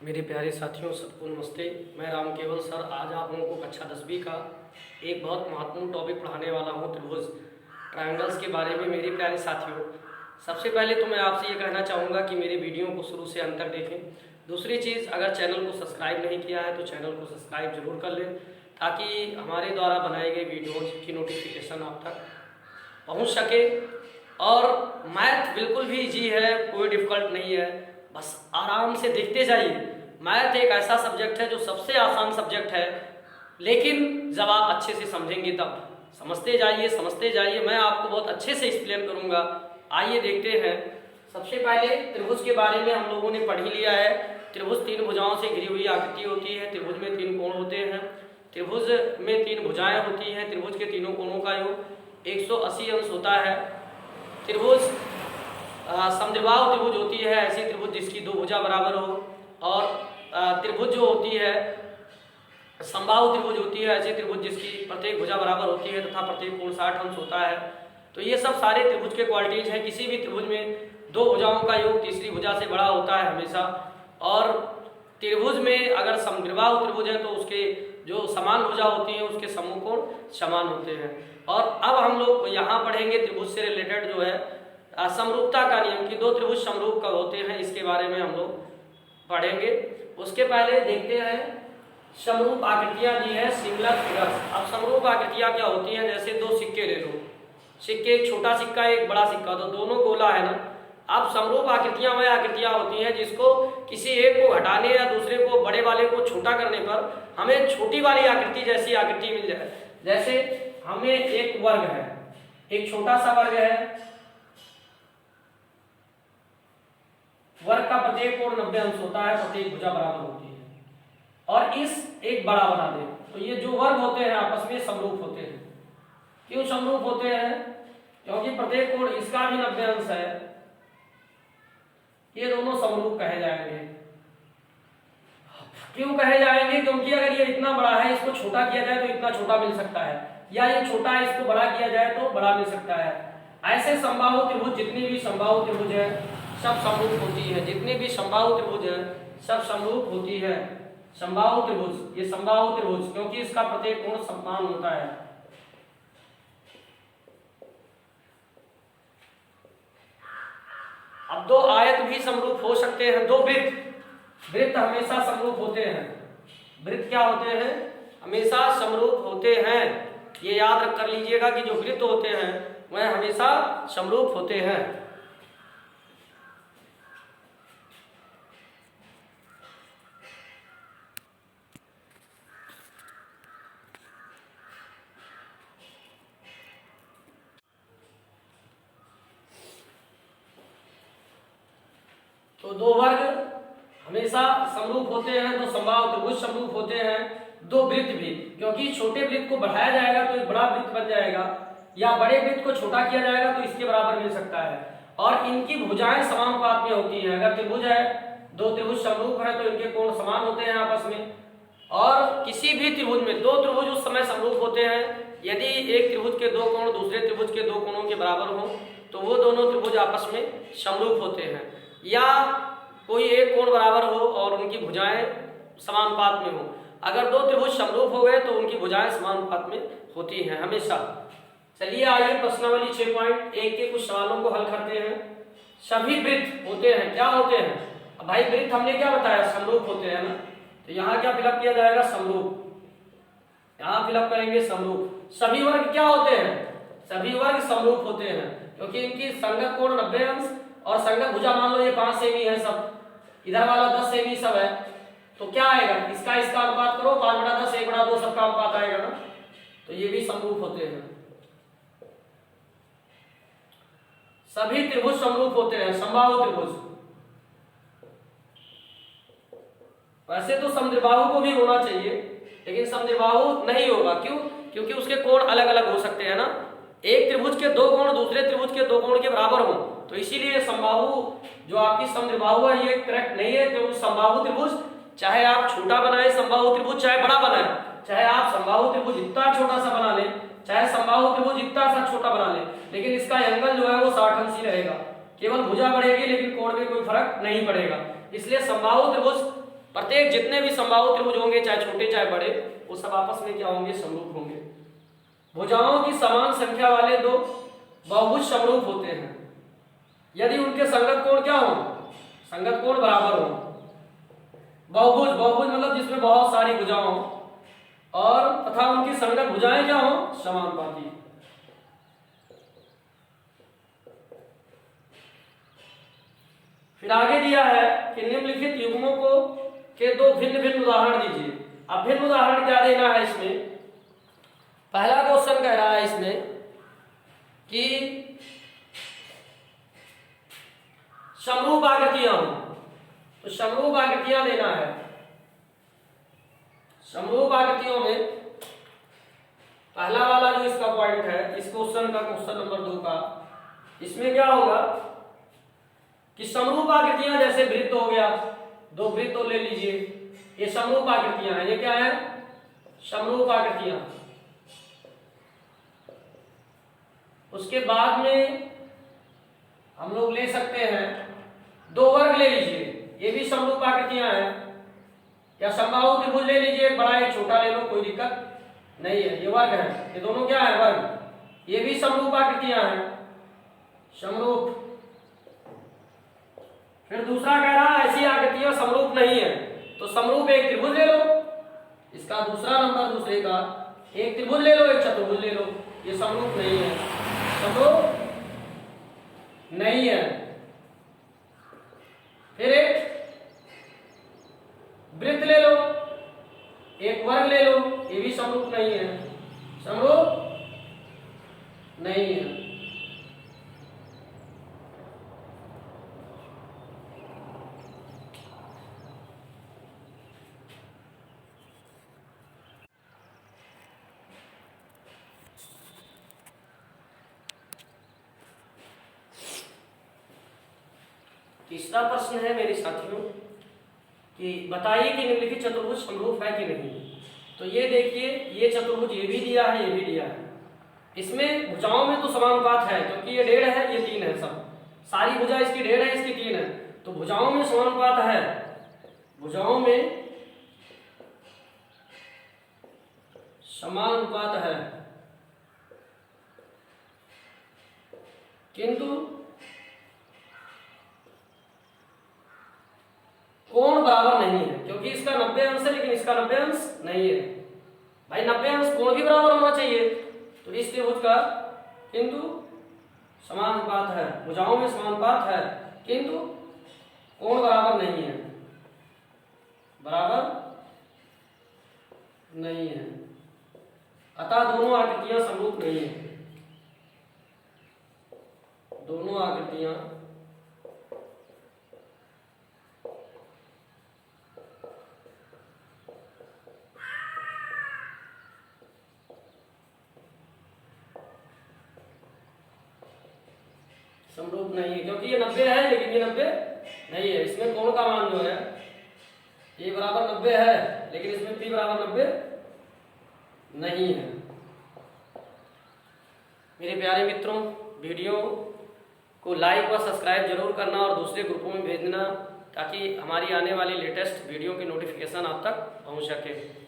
मेरे प्यारे साथियों, सबको नमस्ते। मैं राम केवल सर आज आप लोगों को कक्षा 10वीं का एक बहुत महत्वपूर्ण टॉपिक पढ़ाने वाला हूं, त्रिभुज ट्रायंगल्स के बारे में। मेरे प्यारे साथियों, सबसे पहले तो मैं आपसे ये कहना चाहूँगा कि मेरे वीडियो को शुरू से अंत तक देखें। दूसरी चीज़, अगर चैनल को सब्सक्राइब नहीं किया है तो चैनल को सब्सक्राइब जरूर कर लें, ताकि हमारे द्वारा बनाए गए वीडियोज़ की नोटिफिकेशन आप तक पहुँच सके। और मैथ बिल्कुल भी ईजी है, कोई डिफ़िकल्ट नहीं है, बस आराम से देखते जाइए। मैथ एक ऐसा सब्जेक्ट है जो सबसे आसान सब्जेक्ट है, लेकिन जब आप अच्छे से समझेंगे तब समझते जाइए। मैं आपको बहुत अच्छे से एक्सप्लेन करूंगा। आइए देखते हैं। सबसे पहले त्रिभुज के बारे में हम लोगों ने पढ़ ही लिया है। त्रिभुज तीन भुजाओं से घिरी हुई आकृति होती है। त्रिभुज में तीन कोण होते हैं। त्रिभुज में तीन भुजाएं होती हैं। त्रिभुज के तीनों कोणों का योग 180 अंश होता है। त्रिभुज समद्विबाहु त्रिभुज होती है, ऐसी त्रिभुज जिसकी दो भुजा बराबर हो। और त्रिभुज जो होती है समबाहु त्रिभुज होती है, ऐसी त्रिभुज जिसकी प्रत्येक भुजा बराबर होती है तथा प्रत्येक कोण 60 अंश होता है। तो ये सब सारे त्रिभुज के क्वालिटीज हैं। किसी भी त्रिभुज में दो भुजाओं का योग तीसरी भुजा से बड़ा होता है हमेशा। और त्रिभुज में अगर समद्विबाहु त्रिभुज है तो उसके जो समान भुजा होती है उसके समूह कोण समान होते हैं। और अब हम लोग यहाँ पढ़ेंगे त्रिभुज से रिलेटेड जो है समरूपता का नियम की दो त्रिभुज समरूप कब होते हैं, इसके बारे में हम लोग पढ़ेंगे। उसके पहले देखते हैं समरूप आकृतियां दी है, सिमिलर फिगर्स। अब समरूप आकृतियां क्या होती हैं? जैसे दो सिक्के ले लो, सिक्के, एक छोटा सिक्का एक बड़ा सिक्का, तो दोनों गोला है ना। अब समरूप आकृतियां वह आकृतियां होती हैं जिसको किसी एक को घटाने या दूसरे को बड़े वाले को छोटा करने पर हमें छोटी वाली आकृति जैसी आकृति मिल जाए। जैसे हमें एक वर्ग है, एक छोटा सा वर्ग है, वर्ग का प्रत्येक कोण 90 अंश होता है, प्रत्येक भुजा बराबर होती है। और इस एक बड़ा बना दे तो ये जो वर्ग होते हैं आपस में समरूप होते हैं। क्यों समरूप होते हैं? क्योंकि प्रत्येक कोण इसका भी 90 अंश है, ये दोनों समरूप कहे जाएंगे। क्यों कहे जाएंगे? क्योंकि अगर ये इतना बड़ा है, इसको छोटा किया जाए तो इतना छोटा मिल सकता है, या ये छोटा है इसको बड़ा किया जाए तो बड़ा मिल सकता है। ऐसे समबाहु त्रिभुज, जितनी भी समबाहु त्रिभुज है सब समरूप होती है। जितनी भी समबाहु त्रिभुज है सब समरूप होती है। समबाहु त्रिभुज, ये समबाहु त्रिभुज क्योंकि इसका प्रत्येक कोण समान होता है। अब दो आयत भी समरूप हो सकते हैं। दो वृत्त हमेशा समरूप होते हैं। वृत्त क्या होते हैं? हमेशा समरूप होते हैं। ये याद कर लीजिएगा कि जो वृत्त होते हैं वह हमेशा समरूप होते हैं। तो दो वर्ग हमेशा समरूप होते हैं, दो समबाहु त्रिभुज समरूप होते हैं, दो वृत्त भी, क्योंकि छोटे वृत्त को बढ़ाया जाएगा तो एक बड़ा वृत्त बन जाएगा, या बड़े वृत्त को छोटा किया जाएगा तो इसके बराबर मिल सकता है। और इनकी भुजाएं समानुपात में होती हैं। अगर त्रिभुज है, दो त्रिभुज समरूप है तो इनके कोण समान होते हैं आपस में। और किसी भी त्रिभुज में दो त्रिभुज उस समय समरूप होते हैं यदि एक त्रिभुज के दो कोण दूसरे त्रिभुज के दो कोणों के बराबर हो, तो वो दोनों त्रिभुज आपस में समरूप होते हैं। या कोई एक कोण बराबर हो और उनकी भुजाएं समानुपात में हो। अगर दो त्रिभुज समरूप हो गए तो उनकी भुजाएं समानुपात में होती हैं हमेशा। चलिए आइए प्रश्नावली 6.1 के कुछ सवालों को हल करते हैं। सभी वृत्त होते हैं, क्या होते हैं? अब भाई वृत्त हमने क्या बताया? समरूप होते हैं ना। तो यहाँ क्या फिलअप किया जाएगा? समरूप। यहाँ फिलअप करेंगे समरूप। सभी वर्ग क्या होते हैं? सभी वर्ग समरूप होते हैं क्योंकि इनकी संगत कोण 90 अंश और संगत भुजा मान लो ये 5 सेमी है, सब इधर वाला 10 सेमी सब है, तो क्या आएगा? इसका अनुपात करो, 5/10 1/2 सबका अनुपात आएगा ना। तो ये भी समरूप होते हैं। सभी त्रिभुज समरूप होते हैं, समबाहु त्रिभुज। वैसे तो समद्विबाहु को भी होना चाहिए, लेकिन समद्विबाहु नहीं होगा। क्यों? क्योंकि उसके कोण अलग अलग हो सकते हैं ना। एक त्रिभुज के दो कोण दूसरे त्रिभुज के दो कोण के बराबर हो, तो इसीलिए समबाहु जो आपकी समद्विबाहु है ये करेक्ट नहीं है। क्योंकि समबाहु त्रिभुज चाहे आप छोटा बनाए, समबाहु त्रिभुज चाहे बड़ा बनाए, चाहे आप समबाहु त्रिभुज इतना छोटा सा बना ले, चाहे समबाहु त्रिभुज इतना सा छोटा बना ले, लेकिन इसका एंगल जो है वो 60 अंश ही रहेगा। केवल भुजा बढ़ेगी लेकिन कोण में कोई फर्क नहीं पड़ेगा। इसलिए समबाहु त्रिभुज प्रत्येक जितने भी समबाहु त्रिभुज होंगे, चाहे छोटे चाहे बड़े, वो सब आपस में क्या होंगे, समरूप होंगे। भुजाओं की समान संख्या वाले दो बहुभुज समरूप होते हैं यदि उनके संगत कोण क्या हो, संगत कोण बराबर हो। बहुभुज, बहुभुज मतलब जिसमें बहुत सारी भुजाएं हो और तथा उनकी संगत भुजाएं क्या हो, समानुपाती। फिर आगे दिया है कि निम्नलिखित युग्मों को के दो भिन्न भिन्न उदाहरण दीजिए। अब भिन्न उदाहरण क्या देना है इसमें, पहला क्वेश्चन कह रहा है इसमें कि समरूप आकृतियां हो, तो समरूप आकृतियां देना है। समरूप आकृतियों में पहला वाला जो इसका पॉइंट है, इस क्वेश्चन का, क्वेश्चन नंबर 2 का, इसमें क्या होगा कि समरूप आकृतियां जैसे वृत्त हो गया, दो वृत्त तो ले लीजिए, ये समरूप आकृतियां हैं। ये क्या है, समरूप आकृतियां। उसके बाद में हम लोग ले सकते हैं दो वर्ग ले लीजिए, ये भी समरूप आकृतियां हैं। या समबाहु त्रिभुज ले लीजिए, एक बड़ा एक छोटा ले लो, कोई दिक्कत नहीं है, ये वर्ग है, ये दोनों क्या है, वर्ग। ये भी समरूप आकृतियां हैं, समरूप। फिर दूसरा कह रहा है ऐसी आकृतियां समरूप नहीं है, तो समरूप एक त्रिभुज ले लो, इसका दूसरा नंबर दूसरे का, एक त्रिभुज ले लो, एक चतुर्भुज ले लो, ये समरूप नहीं है, समरूप नहीं है। फिर एक वृत्त ले लो, एक वर्ग ले लो, ये भी समरूप नहीं है, समरूप नहीं है। तीसरा प्रश्न है मेरे साथियों कि बताइए कि निम्नलिखित चतुर्भुज समरूप है कि नहीं। तो ये देखिए, ये चतुर्भुज ये भी दिया है, ये भी दिया है। इसमें भुजाओं में तो समानुपात है, क्योंकि ये 1.5 है, ये 3 है, सब सारी भुजा इसकी 1.5 है, इसकी 3 है, तो भुजाओं में समानुपात है, भुजाओं में समानुपात है, किंतु कोण बराबर नहीं है, क्योंकि इसका 90 अंश है लेकिन इसका 90 अंश नहीं है। भाई 90 अंश कोण भी बराबर होना चाहिए, तो इस त्रिभुज का किंतु समानुपात है, भुजाओं में समानुपात है, किंतु कोण बराबर नहीं है, बराबर नहीं है, अतः दोनों आकृतियां समरूप नहीं है, दोनों आकृतियां समरूप नहीं है, क्योंकि ये 90 है लेकिन ये 90 नहीं है। इसमें कोण का मान जो है ये बराबर 90 है, लेकिन इसमें p बराबर 90 नहीं है। मेरे प्यारे मित्रों, वीडियो को लाइक व सब्सक्राइब जरूर करना और दूसरे ग्रुपों में भेजना, ताकि हमारी आने वाली लेटेस्ट वीडियो की नोटिफिकेशन आप तक पहुंच सके।